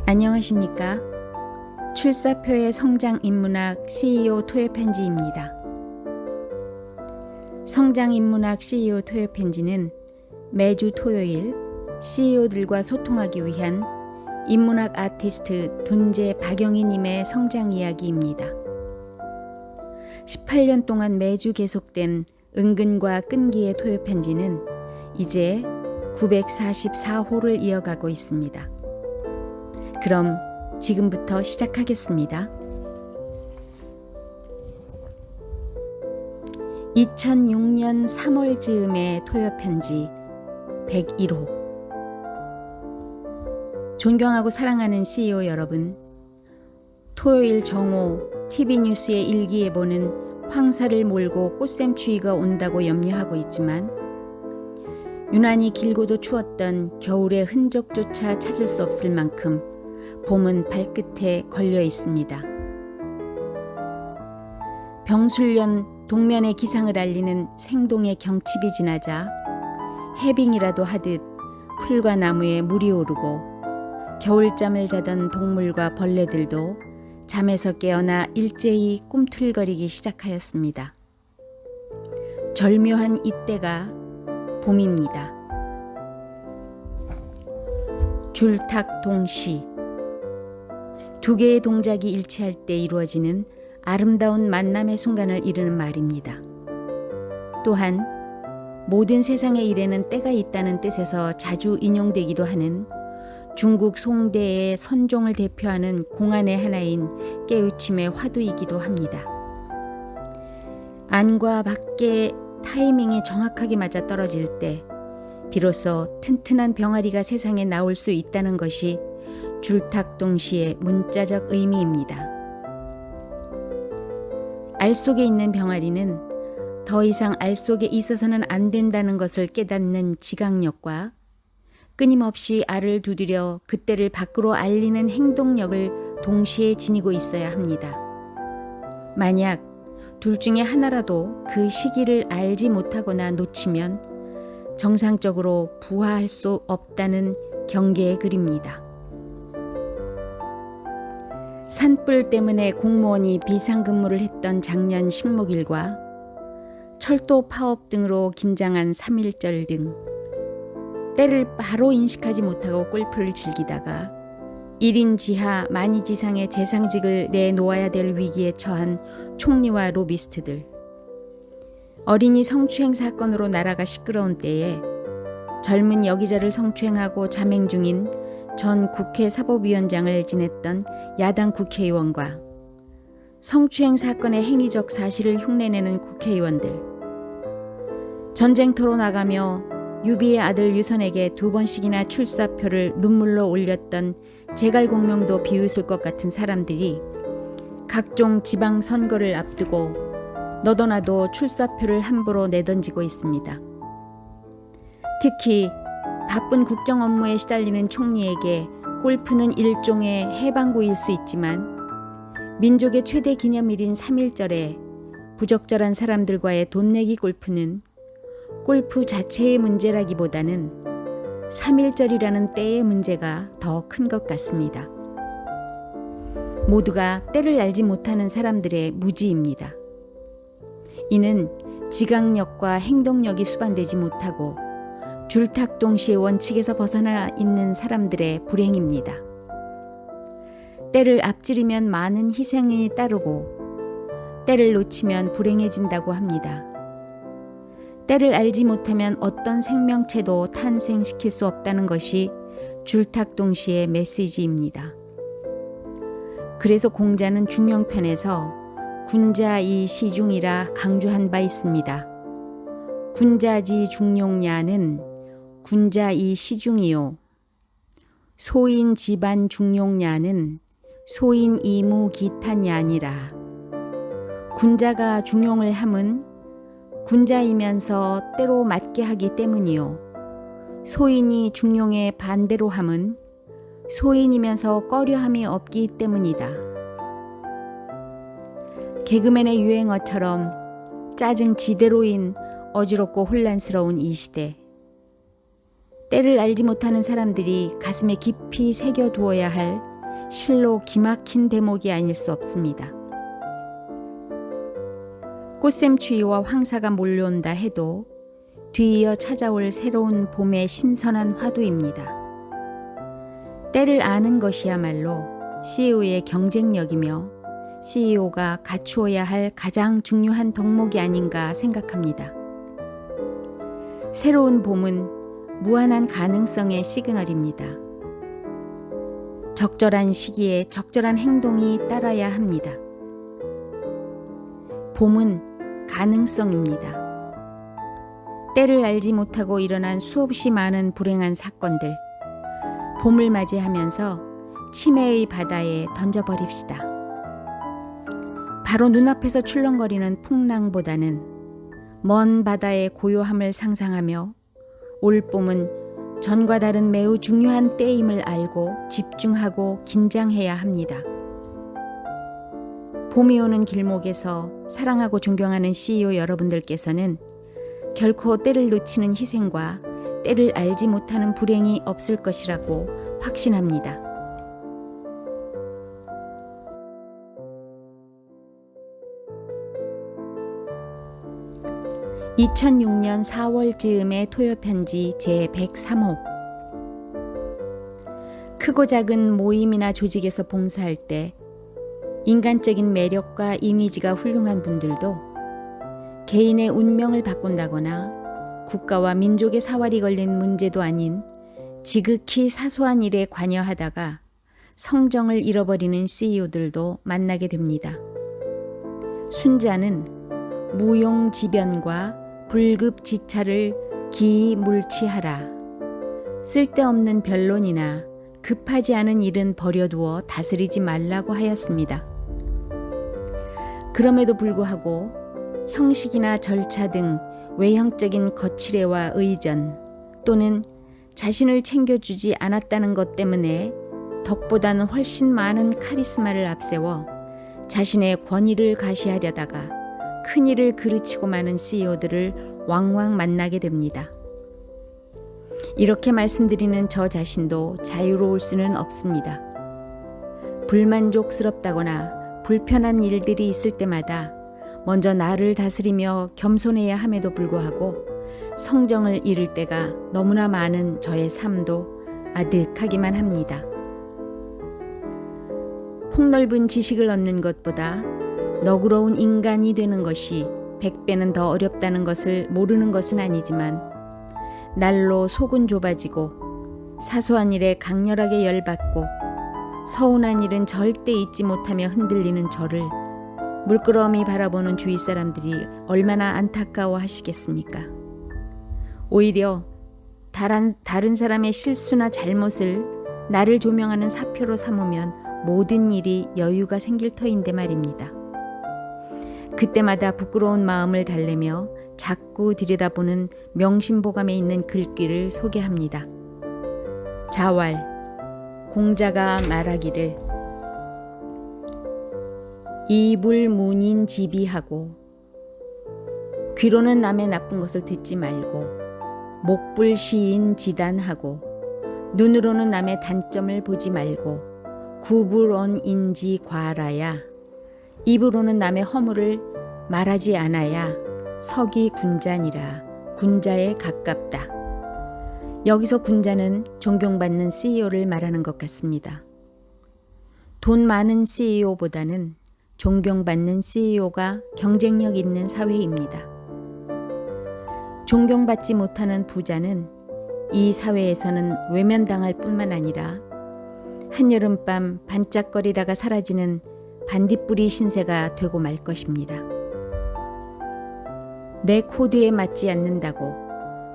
안녕하십니까? 출사표의 성장인문학 CEO 토요편지입니다. 성장인문학 CEO 토요편지는 매주 토요일 CEO들과 소통하기 위한 인문학 아티스트 둔재 박영희님의 성장 이야기입니다. 18년 동안 매주 계속된 은근과 끈기의 토요편지는 이제 944호를 이어가고 있습니다. 그럼 지금부터 시작하겠습니다. 2006년 3월 즈음의 토요편지 101호. 존경하고 사랑하는 CEO 여러분, 토요일 정오 TV뉴스의 일기예보는 황사를 몰고 꽃샘추위가 온다고 염려하고 있지만 유난히 길고도 추웠던 겨울의 흔적조차 찾을 수 없을 만큼 봄은 발끝에 걸려 있습니다. 병술련 동면의 기상을 알리는 생동의 경칩이 지나자 해빙이라도 하듯 풀과 나무에 물이 오르고 겨울잠을 자던 동물과 벌레들도 잠에서 깨어나 일제히 꿈틀거리기 시작하였습니다. 절묘한 이때가 봄입니다. 줄탁동시. 두 개의 동작이 일치할 때 이루어지는 아름다운 만남의 순간을 이르는 말입니다. 또한 모든 세상의 일에는 때가 있다는 뜻에서 자주 인용되기도 하는 중국 송대의 선종을 대표하는 공안의 하나인 깨우침의 화두이기도 합니다. 안과 밖의 타이밍이 정확하게 맞아 떨어질 때 비로소 튼튼한 병아리가 세상에 나올 수 있다는 것이 줄탁동시의 문자적 의미입니다. 알 속에 있는 병아리는 더 이상 알 속에 있어서는 안 된다는 것을 깨닫는 지각력과 끊임없이 알을 두드려 그때를 밖으로 알리는 행동력을 동시에 지니고 있어야 합니다. 만약 둘 중에 하나라도 그 시기를 알지 못하거나 놓치면 정상적으로 부화할 수 없다는 경계의 글입니다. 산불 때문에 공무원이 비상근무를 했던 작년 식목일과 철도 파업 등으로 긴장한 3.1절 등 때를 바로 인식하지 못하고 골프를 즐기다가 1인 지하 만이지상의 재상직을 내놓아야 될 위기에 처한 총리와 로비스트들, 어린이 성추행 사건으로 나라가 시끄러운 때에 젊은 여기자를 성추행하고 잠행 중인 전 국회 사법위원장을 지냈던 야당 국회의원과 성추행 사건의 행위적 사실을 흉내내는 국회의원들, 전쟁터로 나가며 유비의 아들 유선에게 2번씩이나 출사표를 눈물로 올렸던 제갈공명도 비웃을 것 같은 사람들이 각종 지방선거를 앞두고 너도 나도 출사표를 함부로 내던지고 있습니다. 특히 바쁜 국정 업무에 시달리는 총리에게 골프는 일종의 해방구일 수 있지만 민족의 최대 기념일인 3.1절에 부적절한 사람들과의 돈 내기 골프는 골프 자체의 문제라기보다는 3.1절이라는 때의 문제가 더 큰 것 같습니다. 모두가 때를 알지 못하는 사람들의 무지입니다. 이는 지각력과 행동력이 수반되지 못하고 줄탁동시의 원칙에서 벗어나 있는 사람들의 불행입니다. 때를 앞지르면 많은 희생이 따르고 때를 놓치면 불행해진다고 합니다. 때를 알지 못하면 어떤 생명체도 탄생시킬 수 없다는 것이 줄탁동시의 메시지입니다. 그래서 공자는 중용편에서 군자이 시중이라 강조한 바 있습니다. 군자지 중용야는 군자이 시중이요. 소인 집안 중용야는 소인 이무 기탄야니라. 군자가 중용을 함은 군자이면서 때로 맞게 하기 때문이요. 소인이 중용에 반대로 함은 소인이면서 꺼려함이 없기 때문이다. 개그맨의 유행어처럼 짜증 지대로인 어지럽고 혼란스러운 이 시대. 때를 알지 못하는 사람들이 가슴에 깊이 새겨두어야 할 실로 기막힌 대목이 아닐 수 없습니다. 꽃샘추위와 황사가 몰려온다 해도 뒤이어 찾아올 새로운 봄의 신선한 화두입니다. 때를 아는 것이야말로 CEO의 경쟁력이며 CEO가 갖추어야 할 가장 중요한 덕목이 아닌가 생각합니다. 새로운 봄은 무한한 가능성의 시그널입니다. 적절한 시기에 적절한 행동이 따라야 합니다. 봄은 가능성입니다. 때를 알지 못하고 일어난 수없이 많은 불행한 사건들, 봄을 맞이하면서 치매의 바다에 던져버립시다. 바로 눈앞에서 출렁거리는 풍랑보다는 먼 바다의 고요함을 상상하며 올 봄은 전과 다른 매우 중요한 때임을 알고 집중하고 긴장해야 합니다. 봄이 오는 길목에서 사랑하고 존경하는 CEO 여러분들께서는 결코 때를 놓치는 희생과 때를 알지 못하는 불행이 없을 것이라고 확신합니다. (2006년 4월) 즈음의 토요편지 제103호. 크고 작은 모임이나 조직에서 봉사할 때 인간적인 매력과 이미지가 훌륭한 분들도 개인의 운명을 바꾼다거나 국가와 민족의 사활이 걸린 문제도 아닌 지극히 사소한 일에 관여하다가 성정을 잃어버리는 CEO들도 만나게 됩니다. 순자는 무용지변과 불급지차를 기이 물치하라. 쓸데없는 변론이나 급하지 않은 일은 버려두어 다스리지 말라고 하였습니다. 그럼에도 불구하고 형식이나 절차 등 외형적인 거칠애와 의전 또는 자신을 챙겨주지 않았다는 것 때문에 덕보다는 훨씬 많은 카리스마를 앞세워 자신의 권위를 가시하려다가 큰일을 그르치고 마는 CEO들을 왕왕 만나게 됩니다. 이렇게 말씀드리는 저 자신도 자유로울 수는 없습니다. 불만족스럽다거나 불편한 일들이 있을 때마다 먼저 나를 다스리며 겸손해야 함에도 불구하고 성정을 잃을 때가 너무나 많은 저의 삶도 아득하기만 합니다. 폭넓은 지식을 얻는 것보다 너그러운 인간이 되는 것이 100배는 더 어렵다는 것을 모르는 것은 아니지만 날로 속은 좁아지고 사소한 일에 강렬하게 열받고 서운한 일은 절대 잊지 못하며 흔들리는 저를 물끄러미 바라보는 주위 사람들이 얼마나 안타까워 하시겠습니까? 오히려 다른 사람의 실수나 잘못을 나를 조명하는 사표로 삼으면 모든 일이 여유가 생길 터인데 말입니다. 그때마다 부끄러운 마음을 달래며 자꾸 들여다보는 명심보감에 있는 글귀를 소개합니다. 자왈, 공자가 말하기를 이불문인지비하고 귀로는 남의 나쁜 것을 듣지 말고 목불시인지단하고 눈으로는 남의 단점을 보지 말고 구불언인지과라야 입으로는 남의 허물을 말하지 않아야 석이 군자니라. 군자에 가깝다. 여기서 군자는 존경받는 CEO를 말하는 것 같습니다. 돈 많은 CEO보다는 존경받는 CEO가 경쟁력 있는 사회입니다. 존경받지 못하는 부자는 이 사회에서는 외면당할 뿐만 아니라 한여름밤 반짝거리다가 사라지는 반딧불이 신세가 되고 말 것입니다. 내 코드에 맞지 않는다고,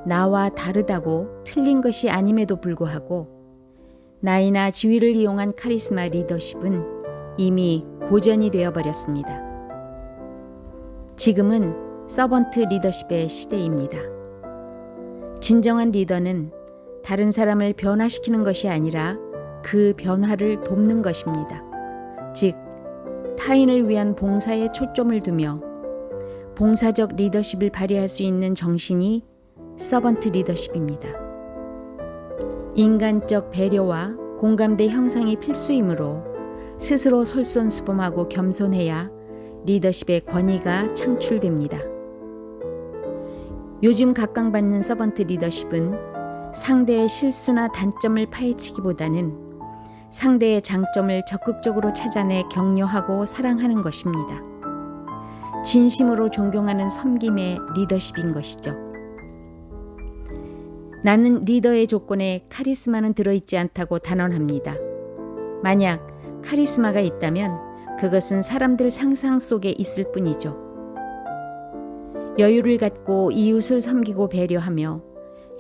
나와 다르다고 틀린 것이 아님에도 불구하고 나이나 지위를 이용한 카리스마 리더십은 이미 고전이 되어버렸습니다. 지금은 서번트 리더십의 시대입니다. 진정한 리더는 다른 사람을 변화시키는 것이 아니라 그 변화를 돕는 것입니다. 즉, 타인을 위한 봉사에 초점을 두며 봉사적 리더십을 발휘할 수 있는 정신이 서번트 리더십입니다. 인간적 배려와 공감대 형성이 필수이므로 스스로 솔선수범하고 겸손해야 리더십의 권위가 창출됩니다. 요즘 각광받는 서번트 리더십은 상대의 실수나 단점을 파헤치기보다는 상대의 장점을 적극적으로 찾아내 격려하고 사랑하는 것입니다. 진심으로 존경하는 섬김의 리더십인 것이죠. 나는 리더의 조건에 카리스마는 들어있지 않다고 단언합니다. 만약 카리스마가 있다면 그것은 사람들 상상 속에 있을 뿐이죠. 여유를 갖고 이웃을 섬기고 배려하며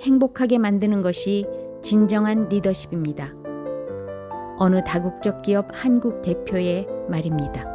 행복하게 만드는 것이 진정한 리더십입니다. 어느 다국적 기업 한국 대표의 말입니다.